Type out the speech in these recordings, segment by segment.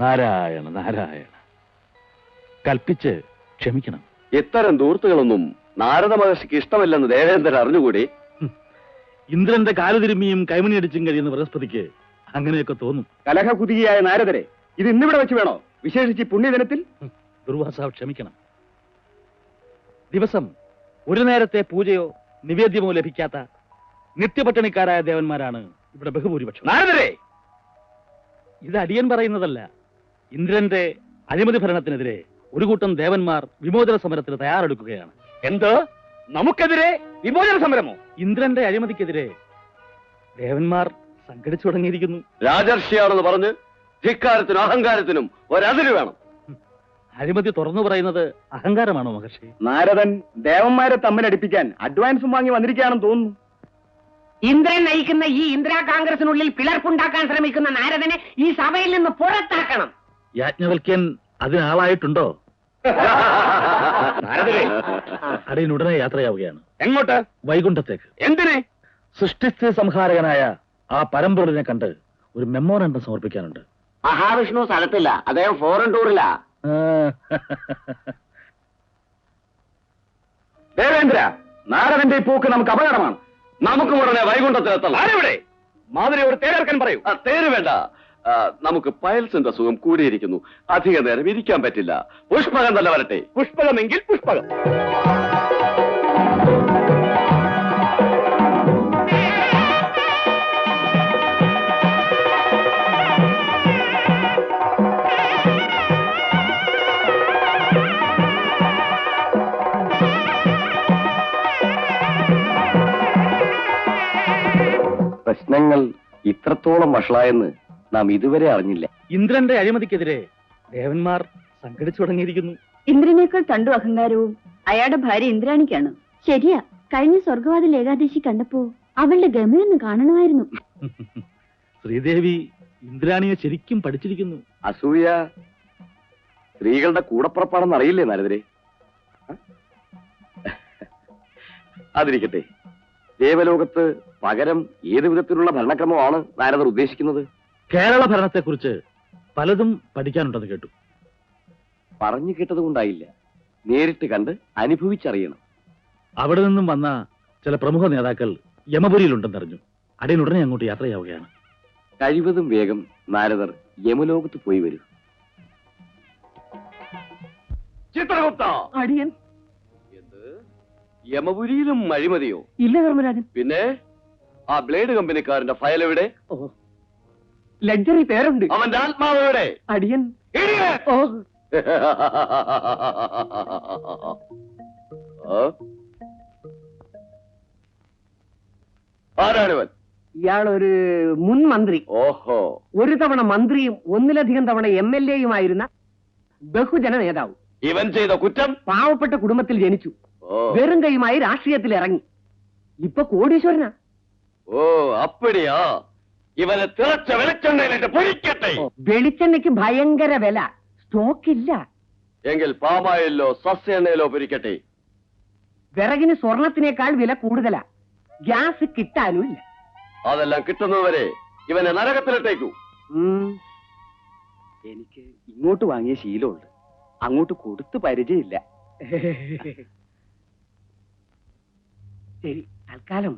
നാരായണ നാരായണ, കൽപ്പിച്ച് ക്ഷമിക്കണം. ഇത്തരം ദൂർത്തുകളൊന്നും നാരദ മഹർഷിക്ക് ഇഷ്ടമല്ലെന്ന് ദേവേന്ദ്രൻ അറിഞ്ഞുകൂടി. ഇന്ദ്രന്റെ കാലുതിരുമ്മിയും കൈമണിയടിച്ചും കഴിയുന്ന ബൃഹസ്പതിക്ക് അങ്ങനെയൊക്കെ തോന്നും. കലഹകുതിയായ നാരദരെ, ഇത് ഇന്നിവിടെ വെച്ച് വേണോ, വിശേഷിച്ച് പുണ്യദിനത്തിൽ? ദുർവാസാവ് ക്ഷമിക്കണം. ദിവസം ഒരു നേരത്തെ പൂജയോ നിവേദ്യമോ ലഭിക്കാത്ത നിത്യപട്ടണിക്കാരായ ദേവന്മാരാണ് ഇവിടെ ബഹുഭൂരിപക്ഷം. നാരദരെ, ഇത് അടിയൻ പറയുന്നതല്ല. ഇന്ദ്രന്റെ അഴിമതി ഭരണത്തിനെതിരെ ഒരു കൂട്ടം ദേവന്മാർ വിമോചന സമരത്തിന് തയ്യാറെടുക്കുകയാണ്. എന്ത്? നമുക്കെതിരെ വിമോചന സമരമോ? ഇന്ദ്രന്റെ അഴിമതിക്കെതിരെ ദേവന്മാർ സംഘടിച്ചു തുടങ്ങിയിരിക്കുന്നു. രാജർഷിയാണെന്ന് പറഞ്ഞ് ധിക്കാരത്തിനും അഹങ്കാരത്തിനും ഒരതിര് വേണം. അഴിമതി തുറന്നു പറയുന്നത് അഹങ്കാരമാണോ മഹർഷി? നാരദൻ ദേവന്മാരെ തമ്മിലടിപ്പിക്കാൻ അഡ്വാൻസും വാങ്ങി വന്നിരിക്കുകയാണെന്ന് തോന്നുന്നു. ഇന്ദ്രൻ നയിക്കുന്ന ഈ ഇന്ദിരാ കോൺഗ്രസിനുള്ളിൽ പിളർപ്പുണ്ടാക്കാൻ ശ്രമിക്കുന്ന നാരദനെ ഈ സഭയിൽ നിന്ന് പുറത്താക്കണം. യാജ്ഞവൽക്യൻ അതിനാളായിട്ടുണ്ടോ? നാരദരെ, അടിയൻ ഉടനെ യാത്രയാവുകയാണ്. എങ്ങോട്ട്? വൈകുണ്ഠത്തേക്ക്. എന്തിനെ? സൃഷ്ടിസ്ഥിതി സംഹാരകനായ ആ പരമ്പൊരുളിനെ കണ്ട് ഒരു മെമ്മോറണ്ടം സമർപ്പിക്കാനുണ്ട്. മഹാവിഷ്ണു സ്ഥലത്തില്ല, അദ്ദേഹം ഫോറിൻ ടൂറില്ല. ദേവേന്ദ്ര, നാരദന്റെ ഈ പോക്ക് നമുക്ക് അപകടമാണ്. നമുക്ക് ഉടനെ വൈകുണ്ഠത്തിലെത്തണം. ആരെവിടെ? മാതിരി ഒരു തേരെടുക്കാൻ പറയൂ. തേര് വേണ്ട, നമുക്ക് പയൽസിന്റെ അസുഖം കൂടിയിരിക്കുന്നു. അധിക നേരം ഇരിക്കാൻ പറ്റില്ല. പുഷ്പകം തന്നെ വരട്ടെ. പുഷ്പകമെങ്കിൽ പുഷ്പകം. പ്രശ്നങ്ങൾ ഇത്രത്തോളം വഷളായെന്ന് നാം ഇതുവരെ അറിഞ്ഞില്ല. ഇന്ദ്രന്റെ അഴിമതിക്കെതിരെ ദേവന്മാർ സംഘടിച്ചു തുടങ്ങിയിരിക്കുന്നു. ഇന്ദ്രനേക്കാൾ തണ്ടു അഹങ്കാരവും അയാളുടെ ഭാര്യ ഇന്ദ്രാണിക്കാണ്. ശരിയാ, കഴിഞ്ഞ സ്വർഗവാതിൽ ഏകാദശി കണ്ടപ്പോ അവളുടെ ഗമയൊന്ന് കാണണമായിരുന്നു. ശ്രീദേവി ഇന്ദ്രാണിയെ ശരിക്കും പഠിച്ചിരിക്കുന്നു. അസൂയ സ്ത്രീകളുടെ കൂടപ്പുറപ്പാണെന്ന് അറിയില്ലേ നാരദരെ? അതിരിക്കട്ടെ, ദേവലോകത്ത് പകരം ഏത് വിധത്തിലുള്ള ഭരണക്രമമാണ് നാരദർ ഉദ്ദേശിക്കുന്നത്? കേരള ഭരണത്തെക്കുറിച്ച് പലതും പഠിക്കാനുണ്ടെന്ന് കേട്ടു. പറഞ്ഞു കേട്ടത് കൊണ്ടായില്ല, നേരിട്ട് കണ്ട് അനുഭവിച്ചറിയണം. അവിടെ നിന്നും വന്ന ചില പ്രമുഖ നേതാക്കൾ യമപുരിയിലുണ്ടെന്നറിഞ്ഞു. അടിയൻ ഉടനെ അങ്ങോട്ട് യാത്രയാവുകയാണ്. കഴിവതും വേഗം നാരദർ യമലോകത്ത് പോയി വരൂ. ചിത്രഗുപ്ത, അടിയൻ. എന്ത്? യമപുരിയിലും അഴിമതിയോ? ഇല്ല ധർമ്മരാജൻ. പിന്നെ ആ ബ്ലേഡ് കമ്പനിക്കാരന്റെ ഫയൽ എവിടെ? ലഗ്ജറി പേരുണ്ട്. അവന്റെ ആത്മാവ് എവിടെ? അടിയൻ. ഇടിയൻ! ഓ, ആരാണിവൻ? ഇയാളൊരു മുൻ മന്ത്രി. ഓഹോ. ഒരു തവണ മന്ത്രിയും ഒന്നിലധികം തവണ MLA-യുമായിരുന്ന ബഹുജന നേതാവ്. ഇവൻ ചെയ്ത കുറ്റം? പാവപ്പെട്ട കുടുംബത്തിൽ ജനിച്ചു, വെറും കൈയുമായി രാഷ്ട്രീയത്തിൽ ഇറങ്ങി. ഇപ്പൊ കോടീശ്വരനാ. ഓ, അപ്പടിയാ. ഇവനെ തിളച്ച വെളിച്ചെണ്ണയിലിട്ട് പൊരിക്കട്ടെ. വെളിച്ചെണ്ണയ്ക്ക് ഭയങ്കര വില, സ്റ്റോക്ക് ഇല്ല. എങ്കിൽ പാമായിലോ സസ്യ എണ്ണയിലോ പൊരിക്കട്ടെ. വിറകിന് സ്വർണത്തിനേക്കാൾ വില കൂടുതലാ, ഗ്യാസ് കിട്ടാനും ഇല്ല. അതെല്ലാം കിട്ടുന്നതുവരെ ഇവനെ നരകത്തിലിട്ടേക്കൂ. എനിക്ക് ഇങ്ങോട്ട് വാങ്ങിയ ശീലമുണ്ട്, അങ്ങോട്ട് കൊടുത്ത് പരിചയമില്ല. ശരി, തൽക്കാലം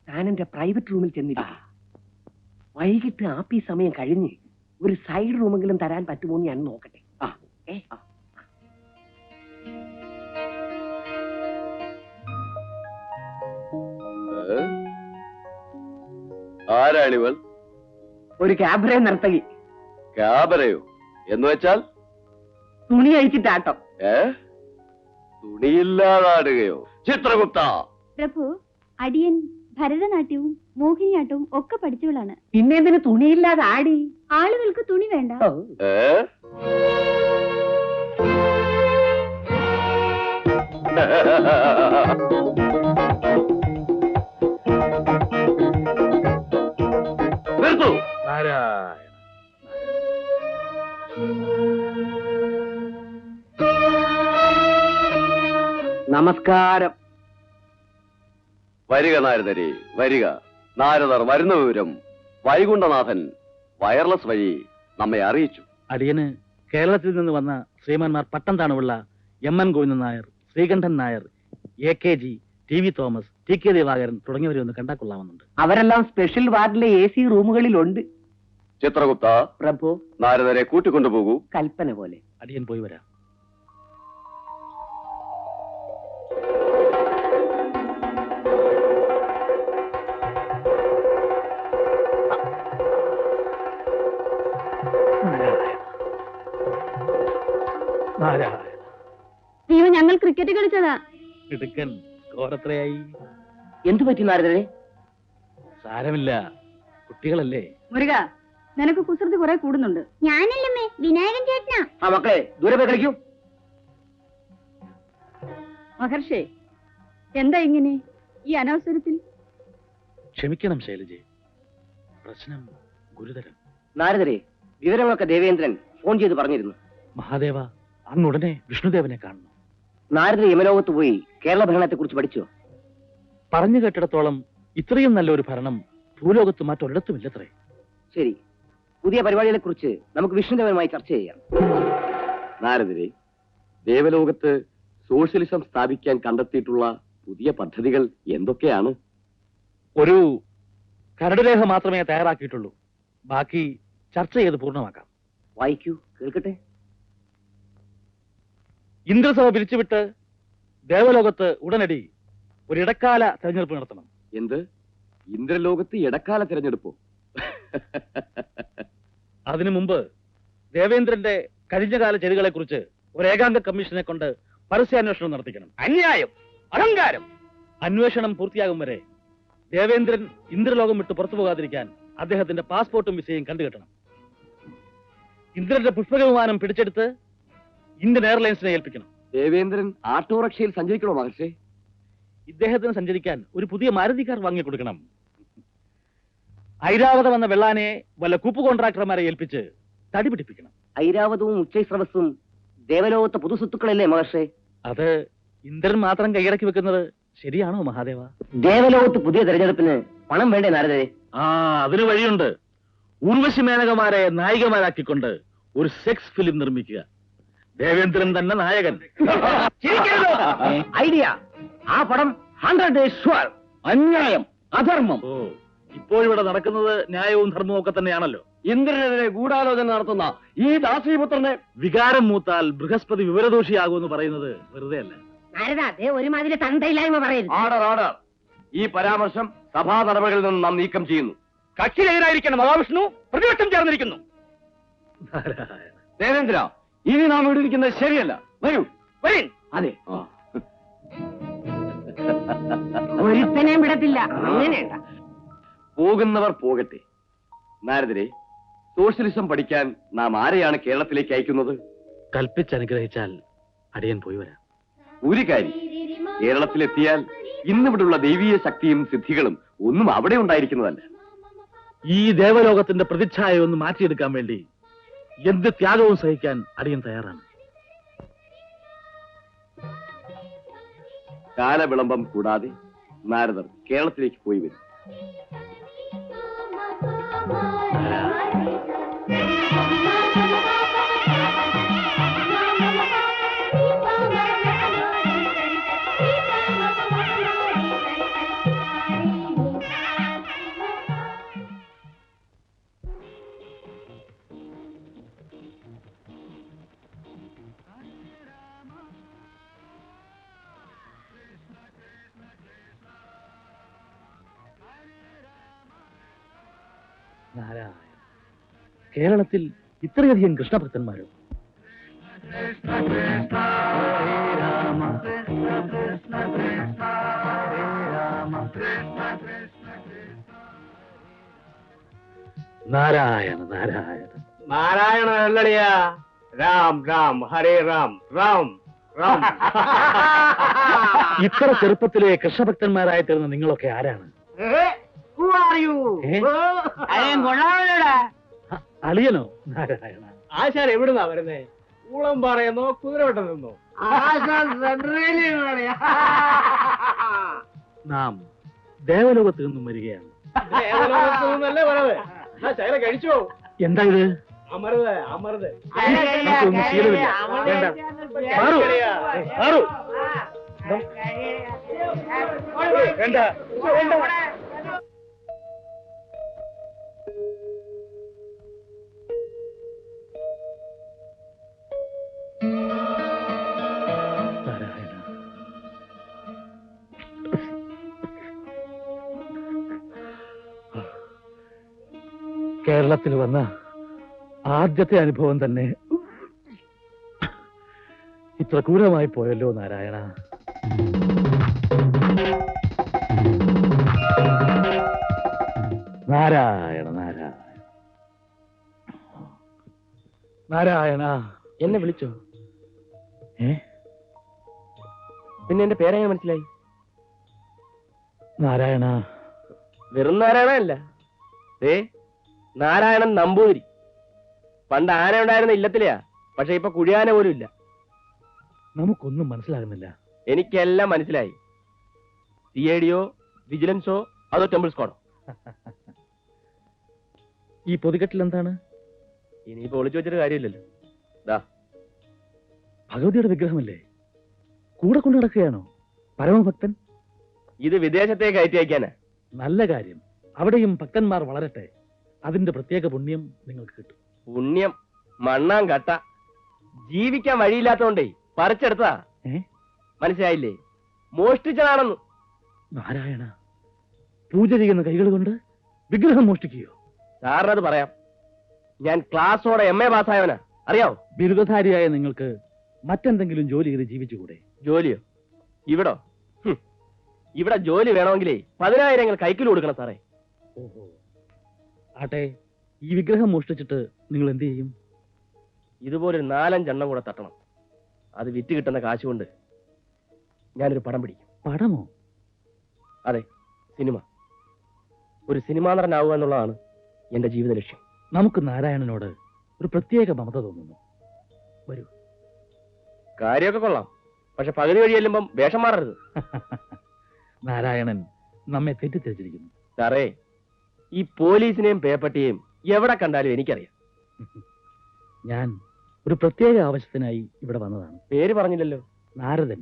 താൻ എന്റെ പ്രൈവറ്റ് റൂമിൽ ചെന്നിരിക്കും. വൈകിട്ട് ആപ്പീ സമയം കഴിഞ്ഞ് ഒരു സൈഡ് റൂമെങ്കിലും തരാൻ പറ്റുമോ എന്ന് ഞാൻ നോക്കട്ടെ. ആരാണിവൾ? ഒരു ക്യാബറെ നർത്തകി. ക്യാബറയോ എന്ന് വെച്ചാൽ? തുണി അഴിച്ചിട്ടാട്ടോ. തുണിയില്ലാതാടുകയോ? ചിത്രഗുപ്ത. പ്രഭു, അടിയൻ ഭരതനാട്യവും മോഹിനിയാട്ടവും ഒക്കെ പഠിച്ചവളാണ്. പിന്നെന്തിന് തുണിയില്ലാതെ ആടി? ആളുകൾക്ക് തുണി വേണ്ട. നിർത്തൂ. നാരായണ. നമസ്കാരം. വരിക നാരദരെ, വരിക. നാരദർ വരുന്ന വിവരം വൈകുണ്ഠനാഥൻ വയർലെസ് വഴി നമ്മെ അറിയിച്ചു. അടിയന് കേരളത്തിൽ നിന്ന് വന്ന ശ്രീമാന്മാർ പട്ടംതാണുള്ള M N. Govindan Nair, Sreekantan Nair, AKG, TV Thomas, TK Divakaran തുടങ്ങിയവരെ ഒന്ന് കണ്ടാ കൊള്ളാമെന്നുണ്ട്. അവരെല്ലാം സ്പെഷ്യൽ വാർഡിലെ AC റൂമുകളിലുണ്ട്. ചിത്രഗുപ്ത, പ്രഭു, നാരദരെ കൂട്ടിക്കൊണ്ടുപോകൂ. കൽപ്പന പോലെ. അടിയൻ പോയി വരാം. അയ്യോ, ഞങ്ങൾ ക്രിക്കറ്റ് കളിച്ചതാ. ഇടുക്കൻ സ്കോർ എത്രയായി? എന്തു പറ്റി നാരദരെ? സാരമില്ല, കുട്ടികളല്ലേ. മുരുക, നിനക്ക് കുസൃതി കുറെ കൂടുന്നുണ്ട്. ഞാനല്ലേ വിനായകൻ ചേട്ടനാ. ആ മക്കളെ, ദൂരെ പോയി കളിക്കൂ. മഹർഷേ, എന്താ ഇങ്ങനെ ഈ അനവസരത്തിൽ? ക്ഷമിക്കണം ശൈലജെ, പ്രശ്നം ഗുരുതരം. നാരദരെ, വിവരങ്ങളൊക്കെ ദേവേന്ദ്രൻ ഫോൺ ചെയ്ത് പറഞ്ഞിരുന്നു. മഹാദേവ, അങ്ങ് ഉടനെ വിഷ്ണുദേവനെ കാണണം. നാരദർ യമലോകത്ത് പോയി കേരള ഭരണത്തെ കുറിച്ച് പഠിച്ചോ? പറഞ്ഞു കേട്ടിടത്തോളം ഇത്രയും നല്ലൊരു ഭരണം ഭൂലോകത്ത് മറ്റൊരിടത്തുമില്ലത്രേ. ശരി, പുതിയ പരിപാടികളെ കുറിച്ച് നമുക്ക് വിഷ്ണുദേവനുമായി ചർച്ച ചെയ്യാം. നാരദരെ, ദേവലോകത്ത് സോഷ്യലിസം സ്ഥാപിക്കാൻ കണ്ടെത്തിയിട്ടുള്ള പുതിയ പദ്ധതികൾ എന്തൊക്കെയാണ്? ഒരു കരടുരേഖ മാത്രമേ തയ്യാറാക്കിയിട്ടുള്ളൂ. ബാക്കി ചർച്ച ചെയ്ത് പൂർണ്ണമാക്കാം. വായിക്കൂ, കേൾക്കട്ടെ. ഇന്ദ്രസഭ പിരിച്ചുവിട്ട് ദേവലോകത്ത് ഉടനടി ഒരു ഇടക്കാല തെരഞ്ഞെടുപ്പ് നടത്തണം. എന്ത്? ഇന്ദ്രലോകത്ത് ഇടക്കാല തിരഞ്ഞെടുപ്പോ? അതിനു മുമ്പ് ദേവേന്ദ്രന്റെ കഴിഞ്ഞകാല ചെടികളെ കുറിച്ച് ഒരു ഏകാംഗ കമ്മീഷനെ കൊണ്ട് പരസ്യാന്വേഷണം നടത്തിക്കണം. അന്യായം, അഹങ്കാരം. അന്വേഷണം പൂർത്തിയാകും വരെ ദേവേന്ദ്രൻ ഇന്ദ്രലോകം വിട്ട് പുറത്തു പോകാതിരിക്കാൻ അദ്ദേഹത്തിന്റെ പാസ്പോർട്ടും വിസയും കണ്ടുകെട്ടണം. ഇന്ദ്രന്റെ പുഷ്പക വിമാനം പിടിച്ചെടുത്ത് ഇന്ത്യൻ എയർലൈൻസിനെ ഏൽപ്പിക്കണം. ദേവേന്ദ്രൻ ആട്ടോറിക്ഷയിൽ സഞ്ചരിക്കണോ മഹർഷേ? ഇദ്ദേഹത്തിന് സഞ്ചരിക്കാൻ ഒരു പുതിയ മാരുതി കാർ വാങ്ങിക്കൊടുക്കണം. ഐരാവതം എന്ന വെള്ളാനെ വല്ല കൂപ്പ് കോൺട്രാക്ടർമാരെ ഏൽപ്പിച്ച് തടി പിടിപ്പിക്കണം. ഐരാവതവും ഉച്ചൈസ്രവസ്സും ദേവലോകത്തെ പൊതുസ്വത്തുക്കളല്ലേ മഹർഷേ? അത് ഇന്ദ്രൻ മാത്രം കൈയടക്കി വെക്കുന്നത് ശരിയാണോ മഹാദേവ? ദേവലോകത്ത് പുതിയ തെരഞ്ഞെടുപ്പിന് പണം വേണ്ടേ നാരദരെ? അതിന് വഴിയുണ്ട്. ഉർവശി മേനകമാരെ നായികമാരാക്കിക്കൊണ്ട് ഒരു സെക്സ് ഫിലിം നിർമ്മിക്കുക. ദേവേന്ദ്രൻ തന്നെ നായകൻ. ഐഡിയ. ആ പടം 100 days sure. അന്യായം, അധർമ്മം. ഇപ്പോഴിവിടെ നടക്കുന്നത് ന്യായവും ധർമ്മവും ഒക്കെ തന്നെയാണല്ലോ. ഇന്ദ്രനെതിരെ ഗൂഢാലോചന നടത്തുന്ന ഈ ദാസീപുത്രനെ വികാരം മൂത്താൽ ബൃഹസ്പതി വിവരദോഷിയാകുമെന്ന് പറയുന്നത് വെറുതെ അല്ല. ഒരുമാതിരി തണ്ടയില്ലായ്മ പറയുന്നു. Order, order. ഈ പരാമർശം സഭാ നടപടികളിൽ നിന്ന് നാം നീക്കം ചെയ്യുന്നു. കക്ഷിയിലെതിരായിരിക്കണം മഹാവിഷ്ണു പ്രതിപക്ഷം ചേർന്നിരിക്കുന്നു. ദേവേന്ദ്ര, ഇനി നാം ഇവിടെ ഇരിക്കുന്നത് ശരിയല്ല. വരൂ, വരീൻ. അതെ, ആ. ഒരുത്തനെയും വിടത്തില്ല. അങ്ങനെയല്ല. പോകുന്നവർ പോകട്ടെ. നാരദരെ, സോഷ്യലിസം പഠിക്കാൻ നാം ആരെയാണ് കേരളത്തിലേക്ക് അയക്കുന്നത്? കൽപ്പിച്ചനുഗ്രഹിച്ചാൽ അടിയൻ പോയി വരാം. ഒരു കാര്യം, കേരളത്തിലെത്തിയാൽ ഇന്നിവിടുള്ള ദൈവീയ ശക്തിയും സിദ്ധികളും ഒന്നും അവിടെ ഉണ്ടായിരിക്കുന്നതല്ല. ഈ ദേവലോകത്തിന്റെ പ്രതിച്ഛായ ഒന്ന് മാറ്റിയെടുക്കാൻ വേണ്ടി എന്ത് ത്യാഗവും സഹിക്കാൻ അടിയൻ തയ്യാറാണ്. കാലവിളംബം കൂടാതെ നാരദർ കേരളത്തിലേക്ക് പോയി വരും. നാരായണ, കേരളത്തിൽ ഇത്രയധികം കൃഷ്ണഭക്തന്മാരോ? നാരായണ നാരായണ നാരായണ അല്ലടിയാ. രാം രാം ഹരേ രാം രാം രാം. ഇത്ര ചെറുപ്പത്തിലെ കൃഷ്ണഭക്തന്മാരായി തീർന്ന നിങ്ങളൊക്കെ ആരാണ്? അളിയനോ? നാരായണ, ആശാൻ എവിടുന്നാ വരുന്നേ? ഊളം പറയുന്നോ കുതിരവട്ടം നിന്നോ? നാം ദേവലോകത്ത് നിന്നും വരികയാണ്. ദേവലോകത്ത് നിന്നല്ലേ വരവ്. ശൈല കഴിച്ചോ? എന്താ ഇത്? നമുക്കൊന്നും ശീലമില്ല. വേണ്ട. മാറൂ. മാറൂ. വേണ്ട. കേരളത്തിൽ വന്ന ആദ്യത്തെ അനുഭവം തന്നെ ഇത്ര ക്രൂരമായി പോയല്ലോ നാരായണ. നാരായണ നാരായണ നാരായണ. എന്നെ വിളിച്ചോ? പിന്നെ എന്റെ പേരെങ്ങനെ മനസ്സിലായി? നാരായണ. വെറും നാരായണല്ല, നാരായണൻ നമ്പൂതിരി. പണ്ട് ആന ഉണ്ടായിരുന്ന ഇല്ലത്തിലെയാ, പക്ഷെ ഇപ്പൊ കുഴിയാന പോലും ഇല്ല. നമുക്കൊന്നും മനസ്സിലാകുന്നില്ല. എനിക്കെല്ലാം മനസ്സിലായി. CID വിജിലൻസോ അതോ ടെമ്പിൾ സ്ക്വാഡോ? ഈ പൊതികെട്ടിൽ എന്താണ്? ഇനിയിപ്പോ ഒളിച്ചു വെച്ചിട്ട് കാര്യമില്ലല്ലോ. ഭഗവതിയുടെ വിഗ്രഹമല്ലേ? കൂടെ കൊണ്ടു നടക്കുകയാണോ പരമഭക്തൻ? ഇത് വിദേശത്തേക്ക് കയറ്റി അയക്കാനാ. നല്ല കാര്യം. അവിടെയും ഭക്തന്മാർ വളരട്ടെ. അതിന്റെ പ്രത്യേക പുണ്യം നിങ്ങൾക്ക് കിട്ടും. പുണ്യം മണ്ണാൻ കട്ട. ജീവിക്കാൻ വഴിയില്ലാത്തോണ്ടേ പറിച്ചെടുത്താ. മനസ്സിലായില്ലേ? മോഷ്ടിച്ചതാണെന്ന്. നാരായണ, പൂജ ചെയ്യുന്ന കൈകൾ കൊണ്ട് വിഗ്രഹം മോഷ്ടിക്കുകയോ? സാറിനത് പറയാം. ഞാൻ ക്ലാസ്സോടെ MA പാസ്സായവനാ, അറിയാവോ? ബിരുദധാരിയായ നിങ്ങൾക്ക് മറ്റെന്തെങ്കിലും ജോലി ചെയ്ത് ജീവിച്ചുകൂടെ? ജോലിയോ? ഇവിടോ? ഇവിടെ ജോലി വേണമെങ്കിലേ 10,000 കൈക്കിൽ കൊടുക്കണം സാറേ. ഓഹോ. ആട്ടെ, ഈ വിഗ്രഹം മോഷ്ടിച്ചിട്ട് നിങ്ങൾ എന്ത് ചെയ്യും? ഇതുപോലെ 4-5 എണ്ണം കൂടെ തട്ടണം. അത് വിറ്റ് കിട്ടുന്ന കാശ് കൊണ്ട് ഞാനൊരു പടം പിടിക്കും. പടമോ? അതെ, സിനിമ. ഒരു സിനിമാ നടനാവുക എന്നുള്ളതാണ് എന്റെ ജീവിത ലക്ഷ്യം. നമുക്ക് നാരായണനോട് ഒരു പ്രത്യേക മമത തോന്നുന്നു. വരൂ. കാര്യമൊക്കെ കൊള്ളാം, പക്ഷെ പകുതി വഴി ചെല്ലുമ്പം വേഷം മാറരുത്. നാരായണൻ നമ്മെ തെറ്റിദ്ധരിച്ചിരിക്കുന്നു. സാറേ, ഈ പോലീസിനെയും പേപ്പട്ടിയെയും എവിടെ കണ്ടാലും എനിക്കറിയാം. ഞാൻ ഒരു പ്രത്യേക ആവശ്യത്തിനായി ഇവിടെ വന്നതാണ്. പേര് പറഞ്ഞില്ലല്ലോ. നാരദൻ.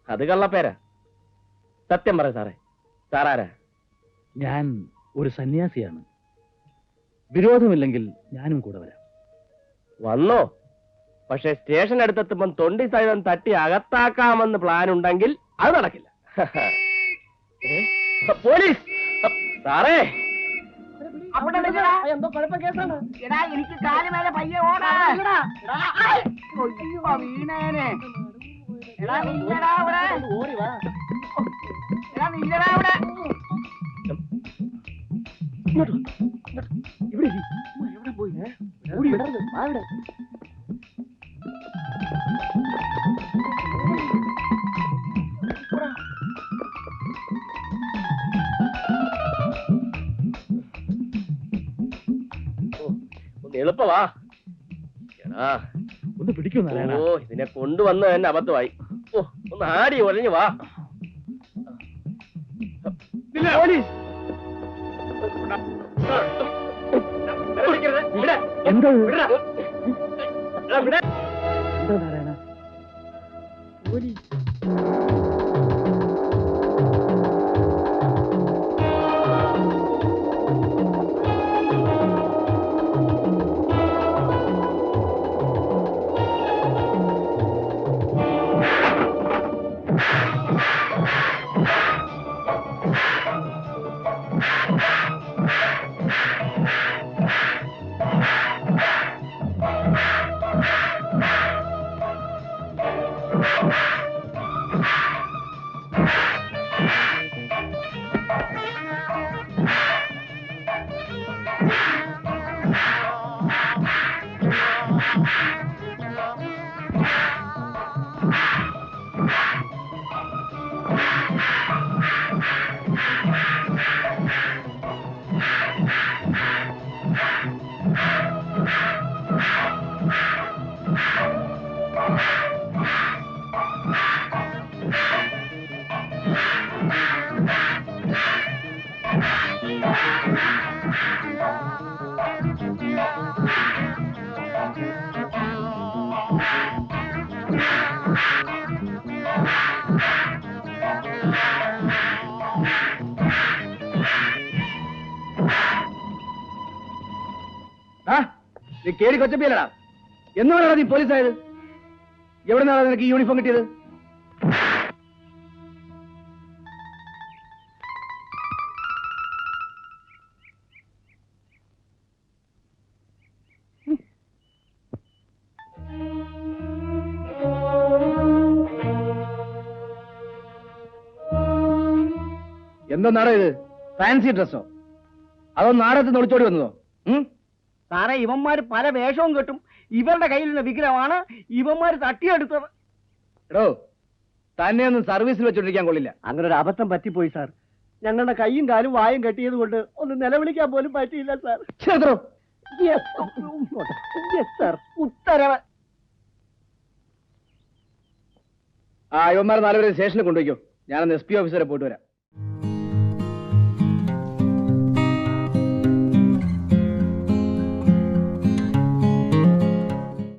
അത് കള്ളപ്പേരാ. സത്യം പറ സാറേ, സാറാരാ? ഞാൻ ഒരു സന്യാസിയാണ്. വിരോധമില്ലെങ്കിൽ ഞാനും കൂടെ വരാം. വന്നോ? പക്ഷെ സ്റ്റേഷൻ അടുത്തെത്തുമ്പം തൊണ്ടി സഹിതം തട്ടി അകത്താക്കാമെന്ന് പ്ലാൻ ഉണ്ടെങ്കിൽ അത് നടക്കില്ല. പോലീസ് സാറേ, എന്തോ കുഴപ്പം കേസാണ്. എടാ, എനിക്ക് കാല് മേലെ പയ്യെ ഓടാ. വീണേനെ. എടാ, നില്ലടാ അവിടെ. എടാ, നില്ലടാ അവിടെ. എവിടെ പോയി? ഓടി വിടരുത്. അവിടെ എളുപ്പവാ. എടാ, ഒന്ന് പിടിക്കൂ നാരായണ. ഓ, ഇതിനെ കൊണ്ടുവന്ന് തന്നെ അബദ്ധമായി. ഓ, ഒന്ന് ആടി ഒഴിഞ്ഞു വാ. പോലീസ്. എന്താ നാരായണ? പോലീസ്. നീ കേടി കൊച്ചപ്പിയല്ലടാ. എന്നാണ് നീ പോലീസ് ആയത്? എവിടെ നിന്നാണ് നിനക്ക് ഈ യൂണിഫോം കിട്ടിയത്? എന്താണ് ഇത്? ഫാൻസി ഡ്രസ്സോ അതോ നാടകത്തിൽ ഒളിച്ചോടി വന്നതോ? സാറേ ഇവന്മാര് പല വേഷവും കെട്ടും. ഇവരുടെ കയ്യിലുള്ള വിഗ്രഹമാണ് ഇവന്മാര് തട്ടിയെടുത്തത്. എടോ, തന്നെ ഒന്നും സർവീസിൽ വെച്ചോണ്ടിരിക്കാൻ കൊള്ളില്ല. അങ്ങനെ ഒരു അബദ്ധം പറ്റിപ്പോയി സാർ. ഞങ്ങളുടെ കൈയും കാലും വായും കെട്ടിയത് കൊണ്ട് ഒന്ന് നിലവിളിക്കാൻ പോലും പറ്റിയില്ല സാർ. ക്ഷേത്രോ? സാർ ഉത്തരവ്. ഇവന്മാരെ 4 പേരെ സ്റ്റേഷനിൽ കൊണ്ടുപോയിക്കോ. ഞാനൊന്ന് SP ഓഫീസറെ പോയിട്ട് വരാം.